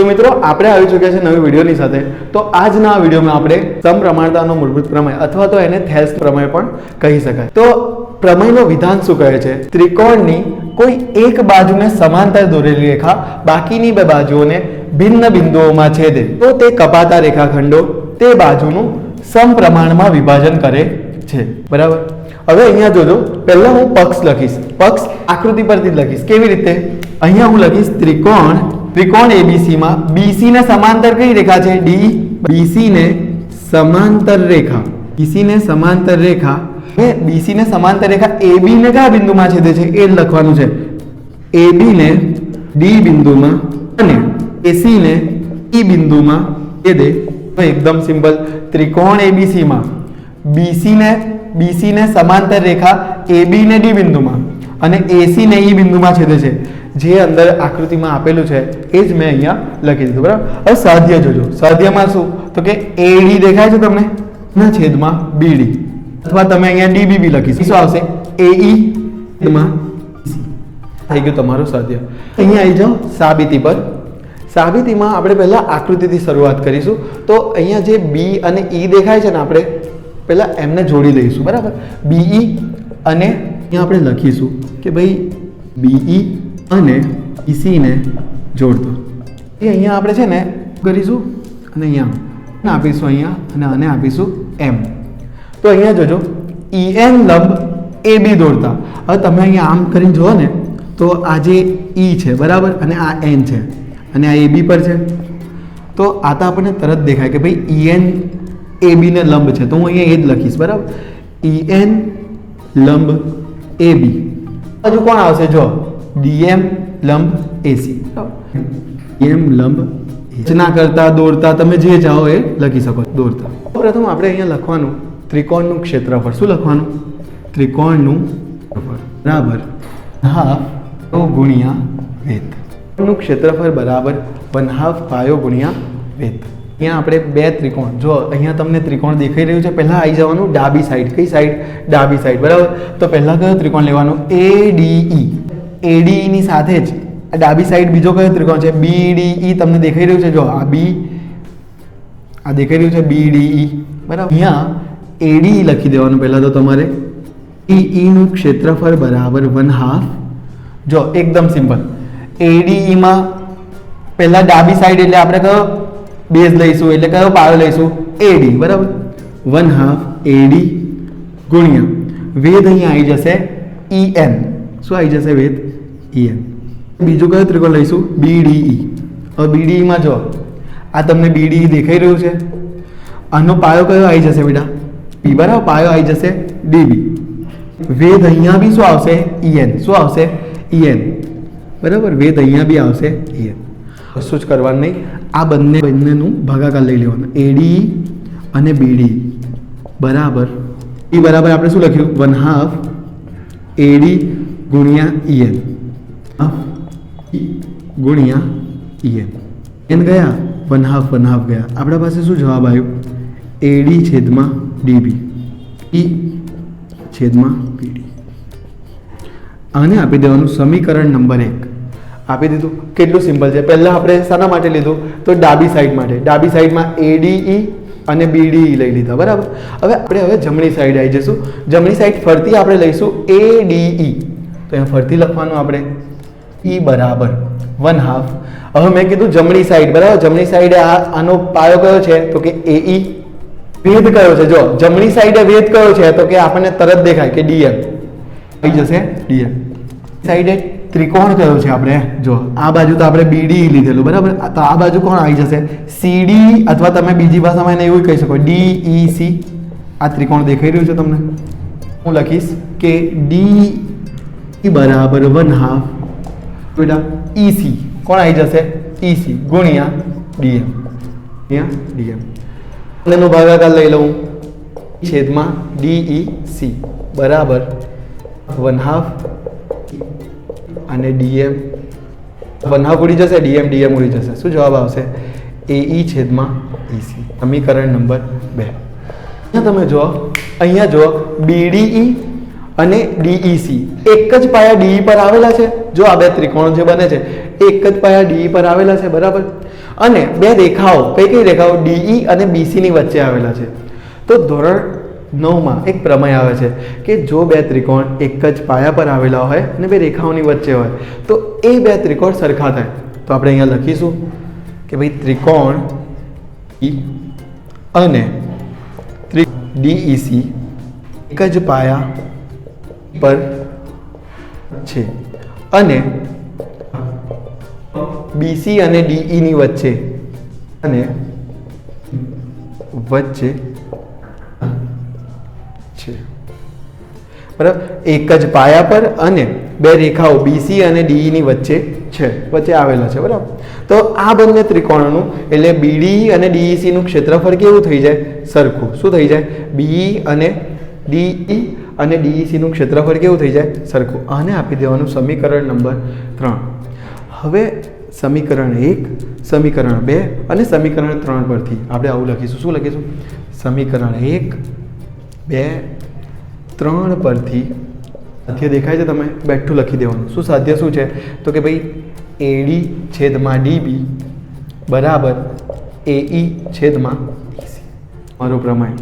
તો મિત્રો આપણે આવી ચૂક્યા છે નવી વિડીયોની સાથે. તો આજના વિડીયોમાં આપણે સમપ્રમાણતાનો મૂળભૂત પ્રમેય અથવા તો એને થેલ્સ પ્રમેય પણ કહી શકાય. તો પ્રમેયનો વિધાન શું કહે છે? ત્રિકોણની કોઈ એક બાજુને સમાંતર દોરેલી રેખા બાકીની બે બાજુઓને ભિન્ન બિંદુઓમાં છેદે તો તે કપાતા રેખાખંડો તે બાજુનું સમપ્રમાણમાં વિભાજન કરે છે. બરાબર. હવે અહીંયા જોજો, પહેલા હું પક્ષ લખીશ. પક્ષ આકૃતિ પરથી જ લખીશ. કેવી રીતે? અહીંયા હું લખીશ ત્રિકોણ ABC માં BC ને સમાંતર કઈ રેખા છે? D. BC ને સમાંતર રેખા હવે BC ને સમાંતર રેખા AB ને કયા બિંદુમાં છેદે છે એ લખવાનું છે. AB ને D બિંદુમાં અને AC ને E બિંદુમાં છેદે. એકદમ સિમ્પલ. ત્રિકોણ ABC માં BC ને સમાંતર રેખા AB ને D બિંદુમાં અને AC ને E બિંદુમાં છેદે છે. જે અંદર આકૃતિમાં આપેલું છે એ જ મેં અહીંયા લખી દીધું. બરાબર. હવે સાધ્ય જોજો. સાધ્યમાં શું? તો કે AD દેખાય છે તમને ના છેદમાં BD, અથવા તમે અહીંયા DBB લખી શું આવશે? AE માં થઈ ગયું તમારું સાધ્ય. અહીંયા આવી જાઓ સાબિતી પર. સાબિતીમાં આપણે પહેલા આકૃતિથી શરૂઆત કરીશું. તો અહીંયા જે B અને E દેખાય છે ને, આપણે પહેલા એમને જોડી દઈશું. બરાબર. BE અને અહીંયા આપણે લખીશું કે ભાઈ BE અને EC ને જોડતો. એ અહીંયા આપણે છે ને કરીશું અને અહીંયા આપીશું અહીંયા અને આને આપીશું M. તો અહીંયા જોજો, EN લંબ AB દોરતા. હવે તમે અહીંયા આમ કરીને જુઓ ને તો આ જે E છે બરાબર અને આ N છે અને આ AB પર છે. તો આ તો આપણને તરત દેખાય કે ભાઈ EN AB ને લંબ છે. તો હું અહીંયા એ જ લખીશ. બરાબર. EN લંબ AB. હજુ કોણ આવશે? જો DM લંબ AC. DM લંબ રચના કરતા દોરતા તમે જે ચાહો એ લખી શકો. દોરતા પ્રથમ આપણે અહીંયા લખવાનું ત્રિકોણનું ક્ષેત્રફળ. શું લખવાનું? ત્રિકોણનું બરાબર હાફ ગુણ્યા વેધ. નું ક્ષેત્રફળ બરાબર 1/2 પાયો ગુણ્યા વેધ. અહીંયા આપણે બે ત્રિકોણ, જો અહીંયા તમને ત્રિકોણ દેખાઈ રહ્યું છે, પહેલા આવી જવાનું ડાબી સાઈડ. કઈ સાઈડ? ડાબી સાઈડ. બરાબર. તો પહેલા કયો ત્રિકોણ લેવાનો? ADE. ADE ની સાથે જ ડાબી સાઈડ બીજો કયો ત્રિકોણ છે? BDE. તમને દેખાઈ રહ્યું છે, જો આ B, આ દેખાઈ રહ્યું છે BDE. બરાબર. અહીંયા ADE લખી દેવાનું પહેલા તો તમારે. EE નું ક્ષેત્રફળ બરાબર 1/2. જો એકદમ સિમ્પલ. ADE માં પહેલા ડાબી સાઈડ એટલે આપણે કયો બેઝ લઈશું, એટલે કયો પાયો લઈશું? AD. બરાબર. 1/2 AD ગુણ્યા વેધ અહીંયા આવી જશે EN. શું આવી જશે? વેધ EN. બીજું કયો ત્રિકોણ લઈશું? BDE. હવે BDE માં જો આ તમને BDE દેખાઈ રહ્યું છે, આનો પાયો કયો આવી જશે બેટા? B. બરાબર. પાયો આવી જશે DB. વેધ અહીંયા બી શું આવશે? EN. શું આવશે? EN. બરાબર. વેધ અહીંયા બી આવશે EN. કશું જ કરવાનું નહીં. આ બંનેનું ભાગાકાર લઈ લેવાનું. ADE અને BDE બરાબર. એ બરાબર આપણે શું લખ્યું? 1/2 AD ગુણ્યા EN ગુણ્યા EN. એન ગયા 1/2 ગયા. આપણા પાસે શું જવાબ આવ્યો? AD છેદમાં DB, E છેદમાં BD. આને આપી દેવાનું સમીકરણ નંબર 1. આપી દીધું. કેટલું સિમ્પલ છે. પહેલા આપણે શાના માટે લીધું? તો ડાબી સાઈડ માટે. ડાબી સાઈડમાં ADE અને BDE લઈ લીધા. બરાબર. હવે આપણે જમણી સાઈડ આવી જઈશું. જમણી સાઈડ ફરતી આપણે લઈશું ADE. તો અહીંયા ફરતી લખવાનું આપણે E બરાબર 1/2. હવે મેં કીધું જમણી સાઈડ. બરાબર. જમણી સાઈડે આનો પાયો કયો છે? તો કે AE. વેધ કયો છે? જો જમણી સાઈડે વેધ કયો છે? તો કે આપણને તરત દેખાય કે DM આવી જશે. DM સાઈડે ત્રિકોણ કયો છે? આપણે જો આ બાજુ તો આપણે BDE લીધેલું. બરાબર. તો આ બાજુ કોણ આવી જશે? CD, અથવા તમે બીજી ભાષામાં એને એવું કહી શકો DEC. આ ત્રિકોણ દેખાઈ રહ્યું છે તમને? હું લખીશ કે DE બરાબર 1/2 બેટા EC. કોણ આવી જશે? EC ગુણ્યા DM. એનો ભાગાકાર લઈ લઉં છેદમાં DEC બરાબર 1/2 અને DM 1/2 ઉડી જશે, DM ઉડી જશે. શું જવાબ આવશે? AE છેદમાં EC. સમીકરણ નંબર 2. અહીંયા તમે જો, અહીંયા જો BDE અને DEC એક જ પાયા DE પર આવેલા છે. જો આ બે ત્રિકોણ જે બને છે એક જ પાયા DE પર આવેલા છે, બરાબર. અને બે રેખાઓ, કઈ રેખાઓ? DE અને BC ની વચ્ચે આવેલા છે. તો ધોરણ 9 માં એક પ્રમેય આવે છે કે જો બે ત્રિકોણ એક જ પાયા પર આવેલા હોય અને બે રેખાઓની વચ્ચે હોય તો એ બે ત્રિકોણ સરખા થાય. તો આપણે અહીંયા લખીશું કે ભાઈ ત્રિકોણ E અને DEC એક જ પાયા પર છે અને BC અને DE ની વચ્ચે છે, બરાબર. એક જ પાયા પર અને બે રેખાઓ BC અને DE ની વચ્ચે આવેલા છે, બરાબર. તો આ બંને ત્રિકોણોનું એટલે BDE અને DEC નું ક્ષેત્રફળ કેવું થઈ જાય? સરખું. શું થઈ જાય? BE અને DE અને DEC નું ક્ષેત્રફળ કેવું થઈ જાય? સરખું. આને આપી દેવાનું સમીકરણ નંબર 3. હવે સમીકરણ 1, સમીકરણ 2 અને સમીકરણ 3 પરથી આપણે આવું લખીશું. શું લખીશું? સમીકરણ 1, 2, 3 પરથી સાધ્ય દેખાય છે, તમે બેઠું લખી દેવાનું. શું સાધ્ય શું છે? તો કે ભાઈ AD છેદમાં DB બરાબર AE છેદમાં EC. મારો પ્રમેય